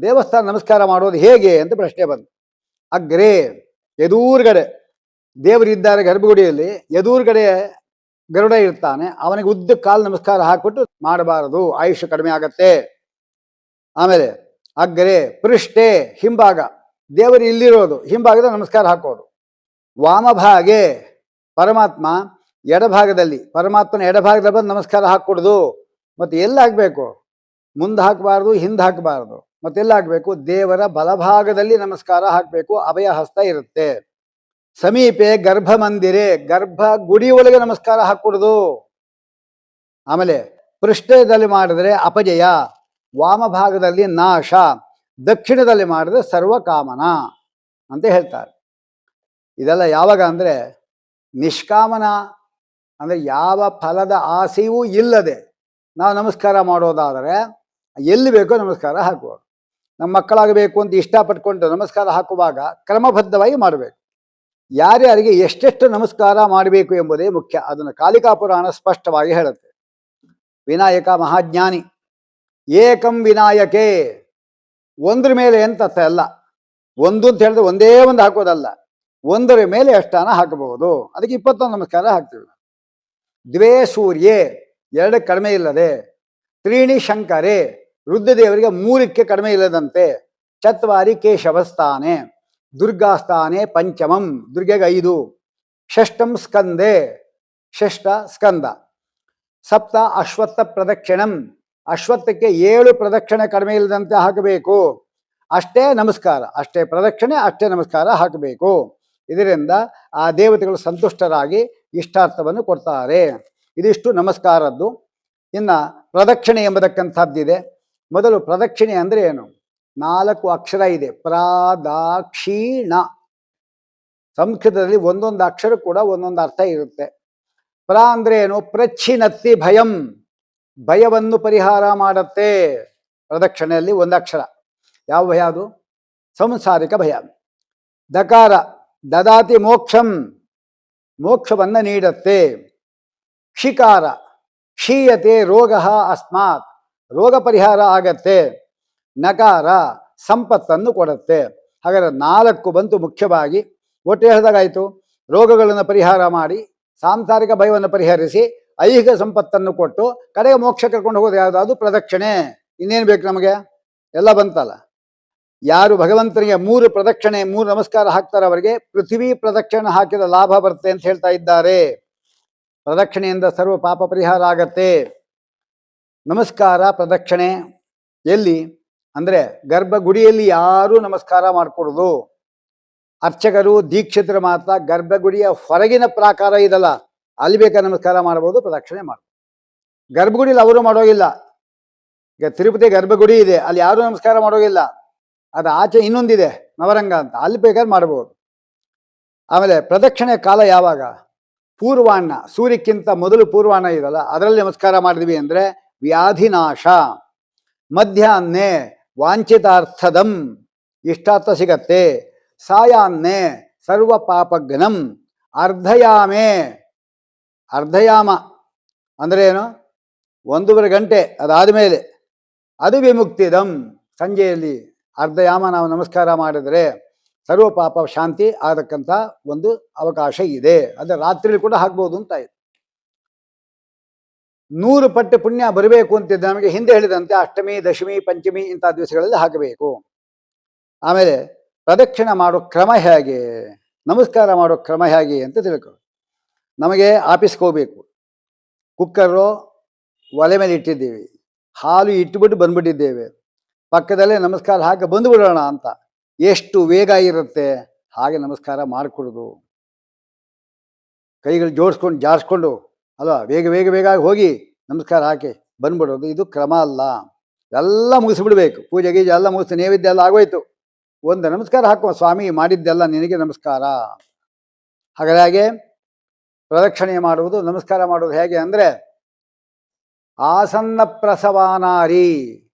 ದೇವಸ್ಥಾನ ನಮಸ್ಕಾರ ಮಾಡೋದು ಹೇಗೆ ಅಂತ ಪ್ರಶ್ನೆ ಬಂತು. ಅಗ್ರೆ ಎದುರುಗಡೆ ದೇವರಿದ್ದಾರೆ ಗರ್ಭಗುಡಿಯಲ್ಲಿ, ಎದುರುಗಡೆ ಗರುಡ ಇರ್ತಾನೆ, ಅವನಿಗೆ ಉದ್ದ ಕಾಲು ನಮಸ್ಕಾರ ಹಾಕ್ಬಿಟ್ಟು ಮಾಡಬಾರದು, ಆಯುಷ್ಯ ಕಡಿಮೆ ಆಗತ್ತೆ. ಆಮೇಲೆ ಅಗ್ರೆ ಪೃಷ್ಠೆ ಹಿಂಭಾಗ, ದೇವರು ಇಲ್ಲಿರೋದು ಹಿಂಭಾಗದ ನಮಸ್ಕಾರ ಹಾಕೋದು. ವಾಮಭಾಗೆ ಪರಮಾತ್ಮ ಎಡಭಾಗದಲ್ಲಿ, ಪರಮಾತ್ಮನ ಎಡಭಾಗದಲ್ಲಿ ಬಂದು ನಮಸ್ಕಾರ ಹಾಕ್ಕೊಡುದು. ಮತ್ತೆ ಎಲ್ಲ ಹಾಕಬೇಕು, ಮುಂದೆ ಹಾಕಬಾರ್ದು, ಹಿಂದೆ ಹಾಕಬಾರ್ದು, ಮತ್ತೆಲ್ಲ ಹಾಕಬೇಕು, ದೇವರ ಬಲಭಾಗದಲ್ಲಿ ನಮಸ್ಕಾರ ಹಾಕಬೇಕು, ಅಭಯ ಹಸ್ತ ಇರುತ್ತೆ. ಸಮೀಪೆ ಗರ್ಭ ಮಂದಿರೆ, ಗರ್ಭ ಗುಡಿ ಒಳಗೆ ನಮಸ್ಕಾರ ಹಾಕ್ಕೊಡುದು. ಆಮೇಲೆ ಪೃಷ್ಠದಲ್ಲಿ ಮಾಡಿದ್ರೆ ಅಪಜಯ, ವಾಮಭಾಗದಲ್ಲಿ ನಾಶ, ದಕ್ಷಿಣದಲ್ಲಿ ಮಾಡಿದ್ರೆ ಸರ್ವಕಾಮನ ಅಂತ ಹೇಳ್ತಾರೆ. ಇದೆಲ್ಲ ಯಾವಾಗ ಅಂದರೆ ನಿಷ್ಕಾಮನ, ಅಂದರೆ ಯಾವ ಫಲದ ಆಸೆಯೂ ಇಲ್ಲದೆ ನಾವು ನಮಸ್ಕಾರ ಮಾಡೋದಾದರೆ ಎಲ್ಲಿ ಬೇಕೋ ನಮಸ್ಕಾರ ಹಾಕುವುದು. ನಮ್ಮ ಮಕ್ಕಳಾಗಬೇಕು ಅಂತ ಇಷ್ಟಪಟ್ಕೊಂಡು ನಮಸ್ಕಾರ ಹಾಕುವಾಗ ಕ್ರಮಬದ್ಧವಾಗಿ ಮಾಡಬೇಕು. ಯಾರ್ಯಾರಿಗೆ ಎಷ್ಟೆಷ್ಟು ನಮಸ್ಕಾರ ಮಾಡಬೇಕು ಎಂಬುದೇ ಮುಖ್ಯ. ಅದನ್ನು ಕಾಲಿಕಾ ಪುರಾಣ ಸ್ಪಷ್ಟವಾಗಿ ಹೇಳುತ್ತೆ. ವಿನಾಯಕ ಮಹಾಜ್ಞಾನಿ, ಏಕಂ ವಿನಾಯಕೆ, ಒಂದ್ರ ಮೇಲೆ ಅಂತ ಅಲ್ಲ, ಒಂದು ಅಂತ ಹೇಳಿದ್ರೆ ಒಂದೇ ಒಂದು ಹಾಕೋದಲ್ಲ, ಒಂದರ ಮೇಲೆ ಎಷ್ಟಾನ ಹಾಕಬಹುದು. ಅದಕ್ಕೆ 21 ನಮಸ್ಕಾರ ಹಾಕ್ತೀವಿ. ದ್ವೇ ಸೂರ್ಯೆ, 2 ಕಡಿಮೆ ಇಲ್ಲದೆ. ತ್ರೀಣಿ ಶಂಕರೇ, ರುದ್ರದೇವರಿಗೆ 3ಕ್ಕೆ ಕಡಿಮೆ ಇಲ್ಲದಂತೆ. ಚತ್ವಾರಿ ಕೇಶವಸ್ಥಾನೆ, ದುರ್ಗಾಸ್ಥಾನೆ ಪಂಚಮಂ, ದುರ್ಗೆಗೆ 5. ಷಷ್ಠಂ ಸ್ಕಂದೆ, ಷಷ್ಠ ಸ್ಕಂದ. ಸಪ್ತ ಅಶ್ವತ್ಥ ಪ್ರದಕ್ಷಿಣಂ, ಅಶ್ವತ್ಥಕ್ಕೆ 7 ಪ್ರದಕ್ಷಿಣೆ ಕಡಿಮೆ ಇಲ್ಲದಂತೆ ಹಾಕಬೇಕು. ಅಷ್ಟೇ ನಮಸ್ಕಾರ, ಅಷ್ಟೇ ಪ್ರದಕ್ಷಿಣೆ, ಅಷ್ಟೇ ನಮಸ್ಕಾರ ಹಾಕಬೇಕು. ಇದರಿಂದ ಆ ದೇವತೆಗಳು ಸಂತುಷ್ಟರಾಗಿ ಇಷ್ಟಾರ್ಥವನ್ನು ಕೊಡ್ತಾರೆ. ಇದಿಷ್ಟು ನಮಸ್ಕಾರದ್ದು. ಇನ್ನು ಪ್ರದಕ್ಷಿಣೆ ಎಂಬತಕ್ಕಂಥದ್ದಿದೆ. ಮೊದಲು ಪ್ರದಕ್ಷಿಣೆ ಅಂದರೆ ಏನು? 4 ಅಕ್ಷರ ಇದೆ. ಪ್ರಾದಾಕ್ಷಿಣ. ಸಂಸ್ಕೃತದಲ್ಲಿ ಒಂದೊಂದು ಅಕ್ಷರ ಕೂಡ ಒಂದೊಂದು ಅರ್ಥ ಇರುತ್ತೆ. ಪ್ರ ಅಂದರೆ ಏನು? ಪ್ರಚ್ಛಿನತ್ತಿ ಭಯಂ, ಭಯವನ್ನು ಪರಿಹಾರ ಮಾಡುತ್ತೆ. ಪ್ರದಕ್ಷಿಣೆಯಲ್ಲಿ ಒಂದು ಅಕ್ಷರ. ಯಾವ ಭಯ ಅದು? ಸಂಸಾರಿಕ ಭಯ. ದಕಾರ ದದಾತಿ ಮೋಕ್ಷಂ, ಮೋಕ್ಷವನ್ನು ನೀಡುತ್ತೆ. ಕ್ಷಿಕಾರ ಕ್ಷೀಯತೆ ರೋಗ ಅಸ್ಮಾತ್, ರೋಗ ಪರಿಹಾರ ಆಗತ್ತೆ. ನಕಾರ ಸಂಪತ್ತನ್ನು ಕೊಡುತ್ತೆ. ಹಾಗಾದರೆ 4 ಬಂತು ಮುಖ್ಯವಾಗಿ. ಒಟ್ಟು ಹೇಳಿದಾಗಾಯಿತು, ರೋಗಗಳನ್ನು ಪರಿಹಾರ ಮಾಡಿ, ಸಾಂಸಾರಿಕ ಭಯವನ್ನು ಪರಿಹರಿಸಿ, ಐಹಿಕ ಸಂಪತ್ತನ್ನು ಕೊಟ್ಟು ಕಡೆಗೆ ಮೋಕ್ಷ ಕರ್ಕೊಂಡು ಹೋಗೋದು ಯಾವುದಾದ್ರು ಪ್ರದಕ್ಷಿಣೆ. ಇನ್ನೇನು ಬೇಕು ನಮಗೆ? ಎಲ್ಲ ಬಂತಲ್ಲ. ಯಾರು ಭಗವಂತನಿಗೆ 3 ಪ್ರದಕ್ಷಿಣೆ 3 ನಮಸ್ಕಾರ ಹಾಕ್ತಾರೆ ಅವರಿಗೆ ಪೃಥ್ವಿ ಪ್ರದಕ್ಷಿಣೆ ಹಾಕಿದ ಲಾಭ ಬರುತ್ತೆ ಅಂತ ಹೇಳ್ತಾ ಇದ್ದಾರೆ. ಪ್ರದಕ್ಷಿಣೆಯಿಂದ ಸರ್ವ ಪಾಪ ಪರಿಹಾರ ಆಗತ್ತೆ. ನಮಸ್ಕಾರ ಪ್ರದಕ್ಷಿಣೆ ಎಲ್ಲಿ ಅಂದರೆ ಗರ್ಭಗುಡಿಯಲ್ಲಿ ಯಾರೂ ನಮಸ್ಕಾರ ಮಾಡಿಕೊಡೋದು. ಅರ್ಚಕರು ದೀಕ್ಷಿತರ ಮಾತ್ರ ಗರ್ಭಗುಡಿಯ ಹೊರಗಿನ ಪ್ರಾಕಾರ ಇದಲ್ಲ, ಅಲ್ಲಿ ಬೇಕಾದ ನಮಸ್ಕಾರ ಮಾಡ್ಬೋದು, ಪ್ರದಕ್ಷಿಣೆ ಮಾಡ್ಬೋದು. ಗರ್ಭಗುಡಿಯಲ್ಲಿ ಅವರು ಮಾಡೋಗಿಲ್ಲ. ಈಗ ತಿರುಪತಿ ಗರ್ಭಗುಡಿ ಇದೆ, ಅಲ್ಲಿ ಯಾರೂ ನಮಸ್ಕಾರ ಮಾಡೋಗಿಲ್ಲ. ಅದು ಆಚೆ ಇನ್ನೊಂದಿದೆ ನವರಂಗ ಅಂತ, ಅಲ್ಲಿ ಬೇಕಾದ್ರೆ ಮಾಡ್ಬೋದು. ಆಮೇಲೆ ಪ್ರದಕ್ಷಿಣೆ ಕಾಲ ಯಾವಾಗ? ಪೂರ್ವಾಹ್ನ, ಸೂರ್ಯಕ್ಕಿಂತ ಮೊದಲು ಪೂರ್ವಾಹ್ನ ಇದಲ್ಲ, ಅದರಲ್ಲಿ ನಮಸ್ಕಾರ ಮಾಡಿದ್ವಿ ಅಂದರೆ ವ್ಯಾಧಿನಾಶ. ಮಧ್ಯಾಹ್ನೆ ವಾಂಛಿತಾರ್ಥದಂ, ಇಷ್ಟಾರ್ಥ ಸಿಗತ್ತೆ. ಸಾಯಾನ್ನೆ ಸರ್ವ ಪಾಪಘ್ನಂ. ಅರ್ಧಯಾಮೆ, ಅರ್ಧಯಾಮ ಅಂದರೆ ಏನು? 1.5 ಗಂಟೆ ಅದಾದ ಮೇಲೆ ಅದು ವಿಮುಕ್ತಿದಂ. ಸಂಜೆಯಲ್ಲಿ ಅರ್ಧಯಾಮ ನಾವು ನಮಸ್ಕಾರ ಮಾಡಿದರೆ ಸರ್ವ ಪಾಪ ಶಾಂತಿ ಆಗತಕ್ಕಂಥ ಒಂದು ಅವಕಾಶ ಇದೆ. ಅಂದರೆ ರಾತ್ರಿಯಲ್ಲಿ ಕೂಡ ಹಾಕ್ಬೋದು ಅಂತ ಇದೆ. 100 ಪಟ್ಟು ಪುಣ್ಯ ಬರಬೇಕು ಅಂತಿದ್ದ ನಮಗೆ ಹಿಂದೆ ಹೇಳಿದಂತೆ ಅಷ್ಟಮಿ ದಶಮಿ ಪಂಚಮಿ ಇಂಥ ದಿವಸಗಳಲ್ಲಿ ಹಾಕಬೇಕು. ಆಮೇಲೆ ಪ್ರದಕ್ಷಿಣೆ ಮಾಡೋ ಕ್ರಮ ಹೇಗೆ, ನಮಸ್ಕಾರ ಮಾಡೋ ಕ್ರಮ ಹೇಗೆ ಅಂತ ತಿಳ್ಕೊ. ನಮಗೆ ಆಫೀಸ್ಗೆ ಹೋಗಬೇಕು, ಕುಕ್ಕರು ಒಲೆ ಮೇಲೆ ಇಟ್ಟಿದ್ದೀವಿ, ಹಾಲು ಇಟ್ಟುಬಿಟ್ಟು ಬಂದ್ಬಿಟ್ಟಿದ್ದೇವೆ, ಪಕ್ಕದಲ್ಲೇ ನಮಸ್ಕಾರ ಹಾಕಿ ಬಂದುಬಿಡೋಣ ಅಂತ ಎಷ್ಟು ವೇಗ ಇರುತ್ತೆ ಹಾಗೆ ನಮಸ್ಕಾರ ಮಾಡಿಕೊಡೋದು. ಕೈಗಳು ಜೋಡಿಸ್ಕೊಂಡು ಜಾರಿಸ್ಕೊಂಡು ಅಲ್ವಾ, ಬೇಗ ಬೇಗ ಬೇಗ ಹೋಗಿ ನಮಸ್ಕಾರ ಹಾಕಿ ಬಂದ್ಬಿಡೋದು. ಇದು ಕ್ರಮ ಅಲ್ಲ. ಎಲ್ಲ ಮುಗಿಸ್ಬಿಡ್ಬೇಕು. ಪೂಜೆ ಗೀಜೆ ಎಲ್ಲ ಮುಗಿಸಿ ನೈವೇದ್ಯ ಎಲ್ಲ ಆಗೋಯ್ತು, ಒಂದು ನಮಸ್ಕಾರ ಹಾಕುವ, ಸ್ವಾಮಿ ಮಾಡಿದ್ದೆಲ್ಲ ನಿನಗೆ ನಮಸ್ಕಾರ. ಹಾಗಾಗಿ ಪ್ರದಕ್ಷಿಣೆ ಮಾಡುವುದು, ನಮಸ್ಕಾರ ಮಾಡುವುದು ಹೇಗೆ ಅಂದರೆ ಆಸನ್ನ ಪ್ರಸವಾನಾರಿ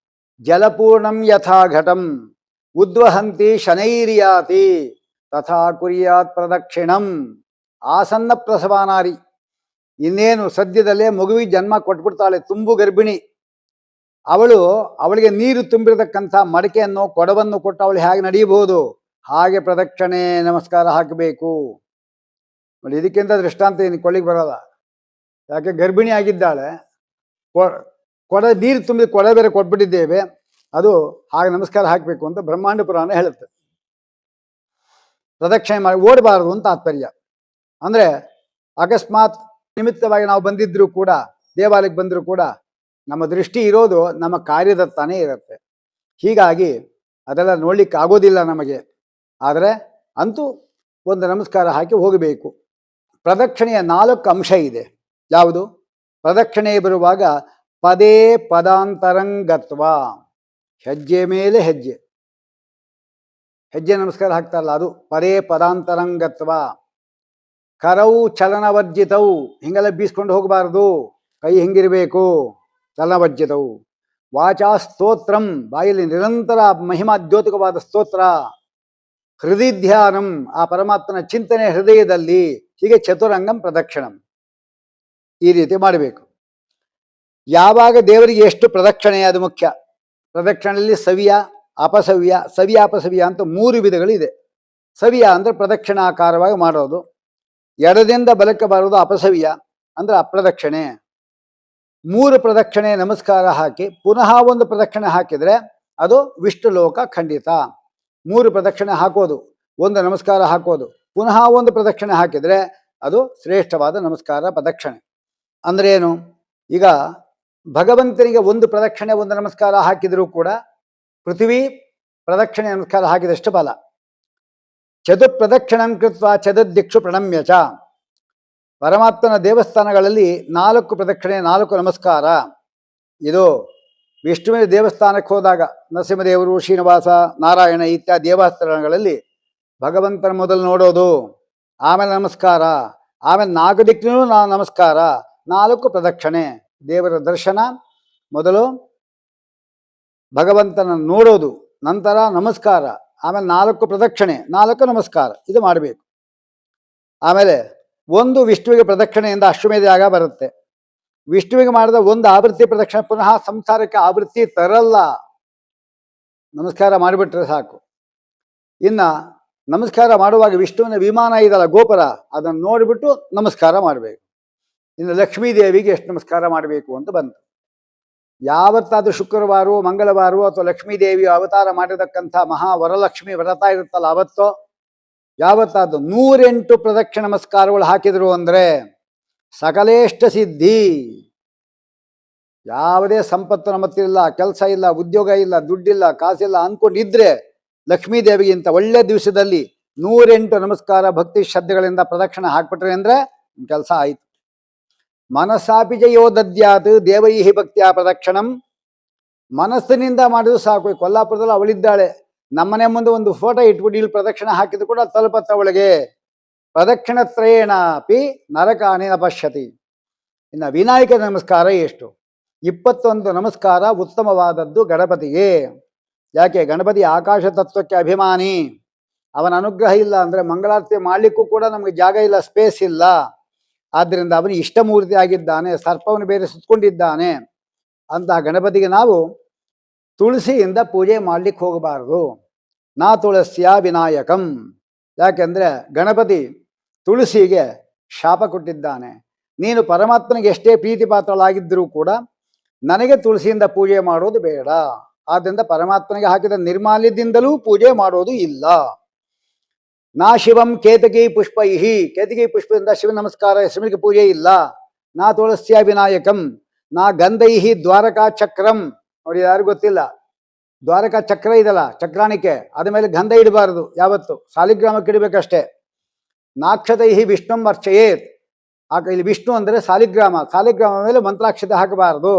ಜಲಪೂರ್ಣಂ ಯಥಾ ಘಟಂ ಉದ್ವಹಂತಿ ಶನೈರ್ಯಾತಿ ತಥಾ ಕುರ್ಯಾತ್ ಪ್ರದಕ್ಷಿಣಂ. ಆಸನ್ನ ಪ್ರಸವಾನಾರಿ, ಇನ್ನೇನು ಸದ್ಯದಲ್ಲೇ ಮಗುವಿಗೆ ಜನ್ಮ ಕೊಟ್ಬಿಡ್ತಾಳೆ, ತುಂಬು ಗರ್ಭಿಣಿ, ಅವಳಿಗೆ ನೀರು ತುಂಬಿರತಕ್ಕಂಥ ಮಡಕೆಯನ್ನು ಕೊಡವನ್ನು ಕೊಟ್ಟು ಅವಳು ಹೇಗೆ ನಡೆಯಬಹುದು, ಹಾಗೆ ಪ್ರದಕ್ಷಿಣೆ ನಮಸ್ಕಾರ ಹಾಕಬೇಕು. ನೋಡಿ, ಇದಕ್ಕಿಂತ ದೃಷ್ಟಾಂತ ಏನು ಕೊಳ್ಳಿಗೆ ಬರೋಲ್ಲ. ಯಾಕೆ ಗರ್ಭಿಣಿ ಆಗಿದ್ದಾಳೆ, ಕೊಡ ನೀರು ತುಂಬಿ ಕೊಡ ಬೇರೆ ಕೊಟ್ಬಿಟ್ಟಿದ್ದೇವೆ, ಅದು ಹಾಗೆ ನಮಸ್ಕಾರ ಹಾಕಬೇಕು ಅಂತ ಬ್ರಹ್ಮಾಂಡ ಪುರಾಣ ಹೇಳುತ್ತೆ. ಪ್ರದಕ್ಷಿಣೆ ಮಾಡಿ ಓಡಬಾರದು ಅಂತ ತಾತ್ಪರ್ಯ. ಅಂದರೆ ಅಕಸ್ಮಾತ್ ನಿಮಿತ್ತವಾಗಿ ನಾವು ಬಂದಿದ್ರು ಕೂಡ, ದೇವಾಲಯಕ್ಕೆ ಬಂದರೂ ಕೂಡ ನಮ್ಮ ದೃಷ್ಟಿ ಇರೋದು ನಮ್ಮ ಕಾರ್ಯದತ್ತಾನೇ ಇರುತ್ತೆ. ಹೀಗಾಗಿ ಅದೆಲ್ಲ ನೋಡ್ಲಿಕ್ಕೆ ಆಗೋದಿಲ್ಲ ನಮಗೆ. ಆದರೆ ಅಂತೂ ಒಂದು ನಮಸ್ಕಾರ ಹಾಕಿ ಹೋಗಬೇಕು. ಪ್ರದಕ್ಷಿಣೆಯ 4 ಅಂಶ ಇದೆ. ಯಾವುದು? ಪ್ರದಕ್ಷಿಣೆ ಬರುವಾಗ ಪದೇ ಪದಾಂತರಂಗತ್ವ, ಹೆಜ್ಜೆ ಮೇಲೆ ಹೆಜ್ಜೆ, ಹೆಜ್ಜೆ ನಮಸ್ಕಾರ ಹಾಕ್ತಾರಲ್ಲ ಅದು ಪದೇ ಪದಾಂತರಂಗತ್ವ. ಕರವು ಚಲನವರ್ಜಿತವು, ಹಿಂಗೆಲ್ಲ ಬೀಸ್ಕೊಂಡು ಹೋಗಬಾರ್ದು, ಕೈ ಹಿಂಗಿರಬೇಕು, ಚಲನವರ್ಜಿತವು. ವಾಚಾ ಸ್ತೋತ್ರಂ, ಬಾಯಲ್ಲಿ ನಿರಂತರ ಮಹಿಮಾದ್ಯೋತಕವಾದ ಸ್ತೋತ್ರ. ಹೃದಯ ಧ್ಯಾನಂ, ಆ ಪರಮಾತ್ಮನ ಚಿಂತನೆ ಹೃದಯದಲ್ಲಿ. ಹೀಗೆ ಚತುರಂಗಂ ಪ್ರದಕ್ಷಿಣಂ, ಈ ರೀತಿ ಮಾಡಬೇಕು. ಯಾವಾಗ ದೇವರಿಗೆ ಎಷ್ಟು ಪ್ರದಕ್ಷಿಣೆ ಅದು ಮುಖ್ಯ. ಪ್ರದಕ್ಷಿಣೆಯಲ್ಲಿ ಸವಿಯ, ಅಪಸವ್ಯ, ಸವಿಯ ಅಪಸವ್ಯ ಅಂತ 3 ವಿಧಗಳಿದೆ. ಸವಿಯ ಅಂದರೆ ಪ್ರದಕ್ಷಿಣಾಕಾರವಾಗಿ ಮಾಡೋದು, ಎಡದಿಂದ ಬಲಕ್ಕೆ ಬರೋದು ಅಪಸವ್ಯ ಅಂದರೆ ಅಪ್ರದಕ್ಷಿಣೆ. 3 ಪ್ರದಕ್ಷಿಣೆ ನಮಸ್ಕಾರ ಹಾಕಿ ಪುನಃ ಒಂದು ಪ್ರದಕ್ಷಿಣೆ ಹಾಕಿದರೆ ಅದು ವಿಷ್ಣು ಲೋಕ ಖಂಡಿತ. 3 ಪ್ರದಕ್ಷಿಣೆ ಹಾಕೋದು, ಒಂದು ನಮಸ್ಕಾರ ಹಾಕೋದು, ಪುನಃ ಒಂದು ಪ್ರದಕ್ಷಿಣೆ ಹಾಕಿದರೆ ಅದು ಶ್ರೇಷ್ಠವಾದ ನಮಸ್ಕಾರ ಪ್ರದಕ್ಷಿಣೆ. ಅಂದ್ರೆ ಏನು? ಈಗ ಭಗವಂತನಿಗೆ ಒಂದು ಪ್ರದಕ್ಷಿಣೆ ಒಂದು ನಮಸ್ಕಾರ ಹಾಕಿದರೂ ಕೂಡ ಪೃಥ್ವಿ ಪ್ರದಕ್ಷಿಣೆ ನಮಸ್ಕಾರ ಹಾಕಿದಷ್ಟು ಫಲ. ಚತುರ್ಪ್ರದಕ್ಷಿಣಂ ಕೃತ್ವ ಚತುರ್ದಿಕ್ಷು ಪ್ರಣಮ್ಯ ಚ. ಪರಮಾತ್ಮನ ದೇವಸ್ಥಾನಗಳಲ್ಲಿ 4 ಪ್ರದಕ್ಷಿಣೆ 4 ನಮಸ್ಕಾರ. ಇದು ವಿಷ್ಣುವಿನ ದೇವಸ್ಥಾನಕ್ಕೆ ಹೋದಾಗ ನರಸಿಂಹದೇವರು, ಶ್ರೀನಿವಾಸ, ನಾರಾಯಣ ಇತ್ಯಾದಿ ದೇವಸ್ಥಾನಗಳಲ್ಲಿ ಭಗವಂತನ ಮೊದಲು ನೋಡೋದು, ಆಮೇಲೆ ನಮಸ್ಕಾರ, ಆಮೇಲೆ 4 ದಿಕ್ಕಿನೂ ನಮಸ್ಕಾರ, 4 ಪ್ರದಕ್ಷಿಣೆ. ದೇವರ ದರ್ಶನ ಮೊದಲು, ಭಗವಂತನ ನೋಡೋದು, ನಂತರ ನಮಸ್ಕಾರ, ಆಮೇಲೆ 4 ಪ್ರದಕ್ಷಿಣೆ 4 ನಮಸ್ಕಾರ, ಇದು ಮಾಡಬೇಕು. ಆಮೇಲೆ ಒಂದು ವಿಷ್ಣುವಿಗೆ ಪ್ರದಕ್ಷಿಣೆಯಿಂದ ಅಶ್ವಮೇಧ ಯಾಗ ಬರುತ್ತೆ. ವಿಷ್ಣುವಿಗೆ ಮಾಡಿದ ಒಂದು ಆವೃತ್ತಿ ಪ್ರದಕ್ಷಿಣೆ ಪುನಃ ಸಂಸಾರಕ್ಕೆ ಆವೃತ್ತಿ ತರಲ್ಲ. ನಮಸ್ಕಾರ ಮಾಡಿಬಿಟ್ರೆ ಸಾಕು. ಇನ್ನು ನಮಸ್ಕಾರ ಮಾಡುವಾಗ ವಿಷ್ಣುವಿನ ವಿಮಾನ ಇದಲ್ಲ, ಗೋಪುರ, ಅದನ್ನು ನೋಡಿಬಿಟ್ಟು ನಮಸ್ಕಾರ ಮಾಡಬೇಕು. ಇನ್ನು ಲಕ್ಷ್ಮೀದೇವಿಗೆ ಎಷ್ಟು ನಮಸ್ಕಾರ ಮಾಡಬೇಕು ಅಂತ ಬಂತು. ಯಾವತ್ತಾದ್ರೂ ಶುಕ್ರವಾರವೋ ಮಂಗಳವಾರವೋ ಅಥವಾ ಲಕ್ಷ್ಮೀದೇವಿ ಅವತಾರ ಮಾಡಿರ್ತಕ್ಕಂಥ ಮಹಾವರಲಕ್ಷ್ಮಿ ವ್ರತ ಇರುತ್ತಲ್ಲ, ಅವತ್ತೋ ಯಾವತ್ತಾದ್ರು 108 ಪ್ರದಕ್ಷಿಣ ನಮಸ್ಕಾರಗಳು ಹಾಕಿದ್ರು ಅಂದರೆ ಸಕಲೇಷ್ಟ ಸಿದ್ಧಿ. ಯಾವುದೇ ಸಂಪತ್ತು ನಮ್ಮ ಹತ್ರ ಇಲ್ಲ, ಕೆಲಸ ಇಲ್ಲ, ಉದ್ಯೋಗ ಇಲ್ಲ, ದುಡ್ಡಿಲ್ಲ, ಕಾಸಿಲ್ಲ ಅಂದ್ಕೊಂಡಿದ್ರೆ ಲಕ್ಷ್ಮೀದೇವಿಗೆ ಇಂಥ ಒಳ್ಳೆ ದಿವಸದಲ್ಲಿ 108 ನಮಸ್ಕಾರ ಭಕ್ತಿ ಶ್ರದ್ಧೆಗಳಿಂದ ಪ್ರದಕ್ಷಿಣೆ ಹಾಕ್ಬಿಟ್ರೆ ಅಂದರೆ ಕೆಲಸ ಆಯಿತು. ಮನಸ್ಸಾಪಿಜ ಯೋದದ್ಯಾತ್ ದೇವೈಹಿ ಭಕ್ತಿಯ ಪ್ರದಕ್ಷಿಣಂ. ಮನಸ್ಸಿನಿಂದ ಮಾಡಿದ್ರು ಸಾಕು. ಕೊಲ್ಲಾಪುರದಲ್ಲಿ ಅವಳಿದ್ದಾಳೆ, ನಮ್ಮನೆ ಮುಂದೆ ಒಂದು ಫೋಟೋ ಇಟ್ಬಿಟ್ಟು ಇಲ್ಲಿ ಪ್ರದಕ್ಷಿಣೆ ಹಾಕಿದ್ರು ಕೂಡ ತಲುಪತ್ತ ಅವಳಿಗೆ. ಪ್ರದಕ್ಷಿಣತ್ರಯೇಣಾಪಿ ನರಕಾನೇನ ಪಶ್ಯತಿ. ಇನ್ನು ವಿನಾಯಕ ನಮಸ್ಕಾರ ಎಷ್ಟು? 21 ನಮಸ್ಕಾರ ಉತ್ತಮವಾದದ್ದು ಗಣಪತಿಗೆ. ಯಾಕೆ? ಗಣಪತಿ ಆಕಾಶ ತತ್ವಕ್ಕೆ ಅಭಿಮಾನಿ. ಅವನ ಅನುಗ್ರಹ ಇಲ್ಲ ಅಂದರೆ ಮಂಗಳಾರತಿ ಮಾಡಲಿಕ್ಕೂ ಕೂಡ ನಮಗೆ ಜಾಗ ಇಲ್ಲ, ಸ್ಪೇಸ್ ಇಲ್ಲ. ಆದ್ದರಿಂದ ಅವನು ಇಷ್ಟಮೂರ್ತಿ ಆಗಿದ್ದಾನೆ, ಸರ್ಪವನ್ನು ಬೇರೆ ಸುತ್ತಕೊಂಡಿದ್ದಾನೆ. ಅಂತಹ ಗಣಪತಿಗೆ ನಾವು ತುಳಸಿಯಿಂದ ಪೂಜೆ ಮಾಡಲಿಕ್ಕೆ ಹೋಗಬಾರದು. ನಾ ತುಳಸ್ಯ ವಿನಾಯಕಂ. ಯಾಕೆಂದರೆ ಗಣಪತಿ ತುಳಸಿಗೆ ಶಾಪ ಕೊಟ್ಟಿದ್ದಾನೆ. ನೀನು ಪರಮಾತ್ಮನಿಗೆ ಎಷ್ಟೇ ಪ್ರೀತಿ ಪಾತ್ರಳಾಗಿದ್ದರೂ ಕೂಡ ನನಗೆ ತುಳಸಿಯಿಂದ ಪೂಜೆ ಮಾಡೋದು ಬೇಡ. ಆದ್ದರಿಂದ ಪರಮಾತ್ಮನಿಗೆ ಹಾಕಿದ ನಿರ್ಮಾಲ್ಯದಿಂದಲೂ ಪೂಜೆ ಮಾಡೋದು ಇಲ್ಲ. ನಾ ಶಿವಂ ಕೇತಕಿ ಪುಷ್ಪೈಹಿ. ಕೇತಕಿ ಪುಷ್ಪದಿಂದ ಶಿವ ನಮಸ್ಕಾರ, ಶಿವನಿಗೆ ಪೂಜೆ ಇಲ್ಲ. ನಾ ತುಳಸ್ಯ ವಿನಾಯಕಂ. ನಾ ಗಂಧೈಹಿ ದ್ವಾರಕಾ ಚಕ್ರಂ. ನೋಡಿ, ಯಾರು ಗೊತ್ತಿಲ್ಲ, ದ್ವಾರಕಾ ಚಕ್ರ ಇದಲ್ಲ, ಚಕ್ರಾಣಿಕೆ, ಅದ ಮೇಲೆ ಗಂಧ ಇಡಬಾರದು ಯಾವತ್ತು, ಸಾಲಿಗ್ರಾಮಕ್ಕೆ ಇಡಬೇಕಷ್ಟೇ. ನಾಕ್ಷತೈಹಿ ವಿಷ್ಣುಂ ಅರ್ಚಯೇತ್. ಇಲ್ಲಿ ವಿಷ್ಣು ಅಂದರೆ ಸಾಲಿಗ್ರಾಮ, ಸಾಲಿಗ್ರಾಮ ಮೇಲೆ ಮಂತ್ರಾಕ್ಷತೆ ಹಾಕಬಾರದು.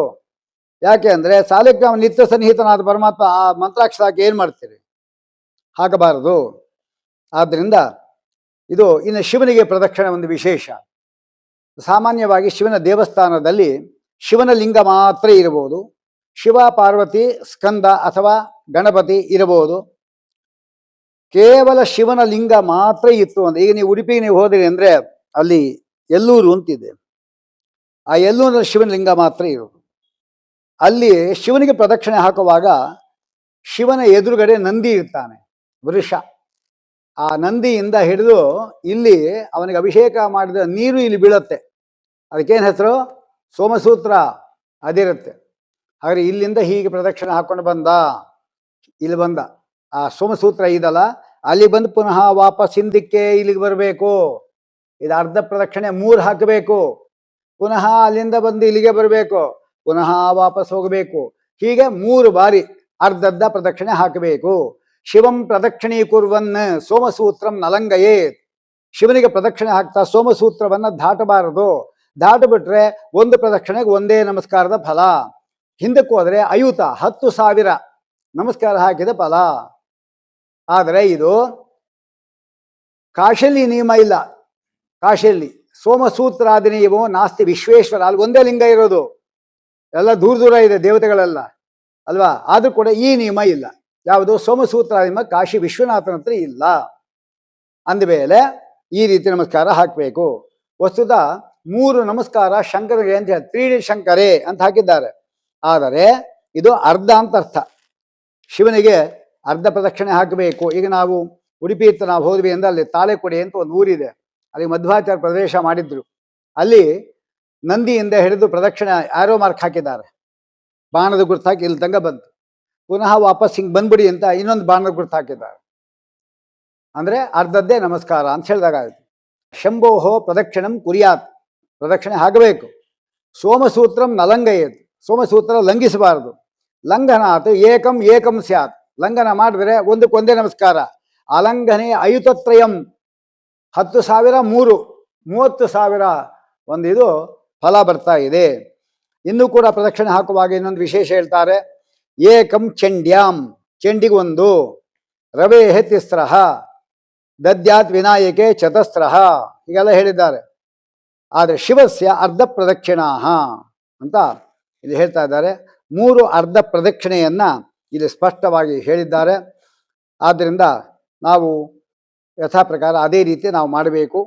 ಯಾಕೆ ಅಂದರೆ ಸಾಲಿಗ್ರಾಮ ನಿತ್ಯ ಸನ್ನಿಹಿತನಾದ ಪರಮಾತ್ಮ, ಆ ಮಂತ್ರಾಕ್ಷತೆ ಹಾಕಿ ಏನು ಮಾಡ್ತೀರಿ? ಹಾಕಬಾರದು. ಆದ್ದರಿಂದ ಇದು ಇನ್ನು ಶಿವನಿಗೆ ಪ್ರದಕ್ಷಿಣೆ ಒಂದು ವಿಶೇಷ. ಸಾಮಾನ್ಯವಾಗಿ ಶಿವನ ದೇವಸ್ಥಾನದಲ್ಲಿ ಶಿವನ ಲಿಂಗ ಮಾತ್ರ ಇರಬಹುದು. ಶಿವ, ಪಾರ್ವತಿ, ಸ್ಕಂದ ಅಥವಾ ಗಣಪತಿ ಇರಬಹುದು. ಕೇವಲ ಶಿವನ ಲಿಂಗ ಮಾತ್ರ ಇತ್ತು ಅಂದರೆ, ಈಗ ನೀವು ಉಡುಪಿಗೆ ನೀವು ಹೋದಿರಿ ಅಂದರೆ ಅಲ್ಲಿ ಎಲ್ಲೂರು ಅಂತಿದೆ, ಆ ಎಲ್ಲೂರಲ್ಲಿ ಶಿವನ ಲಿಂಗ ಮಾತ್ರ ಇರೋದು. ಅಲ್ಲಿ ಶಿವನಿಗೆ ಪ್ರದಕ್ಷಿಣೆ ಹಾಕುವಾಗ ಶಿವನ ಎದುರುಗಡೆ ನಂದಿ ಇರ್ತಾನೆ, ವೃಷ. ಆ ನಂದಿಯಿಂದ ಹಿಡಿದು ಇಲ್ಲಿ ಅವನಿಗೆ ಅಭಿಷೇಕ ಮಾಡಿದ ನೀರು ಇಲ್ಲಿ ಬೀಳುತ್ತೆ. ಅದಕ್ಕೇನು ಹೆಸರು? ಸೋಮಸೂತ್ರ ಅದಿರುತ್ತೆ. ಹಾಗೆ ಇಲ್ಲಿಂದ ಹೀಗೆ ಪ್ರದಕ್ಷಿಣೆ ಹಾಕೊಂಡು ಬಂದ, ಇಲ್ಲಿ ಬಂದ, ಆ ಸೋಮಸೂತ್ರ ಇದಲ್ಲ, ಅಲ್ಲಿ ಬಂದು ಪುನಃ ವಾಪಸ್ ಹಿಂದಕ್ಕೆ ಇಲ್ಲಿಗೆ ಬರಬೇಕು. ಇದು ಅರ್ಧ ಪ್ರದಕ್ಷಿಣೆ 3 ಹಾಕಬೇಕು. ಪುನಃ ಅಲ್ಲಿಂದ ಬಂದು ಇಲ್ಲಿಗೆ ಬರಬೇಕು, ಪುನಃ ವಾಪಸ್ ಹೋಗಬೇಕು. ಹೀಗೆ 3 ಬಾರಿ ಅರ್ಧರ್ಧ ಪ್ರದಕ್ಷಿಣೆ ಹಾಕಬೇಕು. ಶಿವಂ ಪ್ರದಕ್ಷಿಣೀಕುರ್ವನ್ ಸೋಮಸೂತ್ರಂ ನಲಂಗಯೇ. ಶಿವನಿಗೆ ಪ್ರದಕ್ಷಿಣೆ ಹಾಕ್ತಾ ಸೋಮಸೂತ್ರವನ್ನು ದಾಟಬಾರದು. ದಾಟಬಿಟ್ರೆ ಒಂದು ಪ್ರದಕ್ಷಿಣೆಗೆ ಒಂದೇ ನಮಸ್ಕಾರದ ಫಲ. ಹಿಂದಕ್ಕೆ ಹೋದರೆ ಅಯುತ 10,000 ನಮಸ್ಕಾರ ಹಾಕಿದ ಫಲ. ಆದರೆ ಇದು ಕಾಶಿಯಲ್ಲಿ ನಿಯಮ ಇಲ್ಲ. ಕಾಶಿಯಲ್ಲಿ ಸೋಮಸೂತ್ರಾದಿ ನಿಯಮೋ ನಾಸ್ತಿ ವಿಶ್ವೇಶ್ವರ. ಅಲ್ಲಿ ಒಂದೇ ಲಿಂಗ ಇರೋದು, ಎಲ್ಲ ದೂರ ದೂರ ಇದೆ ದೇವತೆಗಳೆಲ್ಲ ಅಲ್ವಾ. ಆದರೂ ಕೂಡ ಈ ನಿಯಮ ಇಲ್ಲ. ಯಾವುದು? ಸೋಮಸೂತ್ರ ನಿಯಮ ಕಾಶಿ ವಿಶ್ವನಾಥನ ಹತ್ರ ಇಲ್ಲ. ಅಂದಮೇಲೆ ಈ ರೀತಿ ನಮಸ್ಕಾರ ಹಾಕಬೇಕು. ವಸ್ತುತ 3 ನಮಸ್ಕಾರ ಶಂಕರಗೆ ಅಂತ ಹೇಳಿ 3D ಶಂಕರೇ ಅಂತ ಹಾಕಿದ್ದಾರೆ. ಆದರೆ ಇದು ಅರ್ಧ ಅಂತ ಅರ್ಥ. ಶಿವನಿಗೆ ಅರ್ಧ ಪ್ರದಕ್ಷಿಣೆ ಹಾಕಬೇಕು. ಈಗ ನಾವು ಉಡುಪಿ ಇತ್ತು, ನಾವು ಹೋದ್ವಿ ಅಂದ್ರೆ ಅಲ್ಲಿ ತಾಳೆಕೊಡಿ ಅಂತ ಒಂದು ಊರಿದೆ, ಅಲ್ಲಿ ಮಧ್ವಾಚಾರ್ಯ ಪ್ರವೇಶ ಮಾಡಿದ್ರು. ಅಲ್ಲಿ ನಂದಿಯಿಂದ ಹಿಡಿದು ಪ್ರದಕ್ಷಿಣೆ ಆರೋ ಮಾರ್ಕ್ ಹಾಕಿದ್ದಾರೆ, ಬಾಣದ ಗುರುತು ಹಾಕಿ ಇಲ್ಲಿ ತನಕ ಬಂತು. ಪುನಃ ವಾಪಸ್ ಹಿಂಗೆ ಬಂದ್ಬಿಡಿ ಅಂತ ಇನ್ನೊಂದು ಬಾಣದ ಗುರುತು ಹಾಕಿದ್ದಾರೆ. ಅಂದರೆ ಅರ್ಧದ್ದೇ ನಮಸ್ಕಾರ ಅಂತ ಹೇಳಿದಾಗ ಆಯಿತು. ಶಂಭೋಹೋ ಪ್ರದಕ್ಷಿಣಂ ಕುರಿಯಾತ್, ಪ್ರದಕ್ಷಿಣೆ ಆಗಬೇಕು. ಸೋಮಸೂತ್ರಂ ನಲಂಗಯೇತ್, ಸೋಮಸೂತ್ರ ಲಂಘಿಸಬಾರದು. ಲಂಘನಾತ್ ಏಕಂ ಏಕಂ ಸ್ಯಾತ್, ಲಂಘನ ಮಾಡಿದ್ರೆ ಒಂದಕ್ಕೊಂದೇ ನಮಸ್ಕಾರ. ಅಲಂಘನೆ ಅಯುತತ್ರಯಂ 10,000 3 30,000 ಒಂದು ಇದು ಫಲ ಬರ್ತಾ ಇದೆ. ಇನ್ನೂ ಕೂಡ ಪ್ರದಕ್ಷಿಣೆ ಹಾಕುವಾಗ ಇನ್ನೊಂದು ವಿಶೇಷ ಹೇಳ್ತಾರೆ. ಏಕಂ ಚಂಡ್ಯಾಂ, ಚಂಡಿಗೆ 1, ರವೇಹೆ ತಿಸ್ರಃ, ದದ್ಯಾತ್ ವಿನಾಯಕೆ ಚತಸ್ರಃ, ಹೀಗೆಲ್ಲ ಹೇಳಿದ್ದಾರೆ. ಆದರೆ ಶಿವಸ್ಯ ಅರ್ಧ ಪ್ರದಕ್ಷಿಣಾ ಅಂತ ಇಲ್ಲಿ ಹೇಳ್ತಾ ಇದ್ದಾರೆ. 3 ಅರ್ಧ ಪ್ರದಕ್ಷಿಣೆಯನ್ನು ಇಲ್ಲಿ ಸ್ಪಷ್ಟವಾಗಿ ಹೇಳಿದ್ದಾರೆ. ಆದ್ದರಿಂದ ನಾವು ಯಥಾ ಪ್ರಕಾರ ಅದೇ ರೀತಿ ನಾವು ಮಾಡಬೇಕು.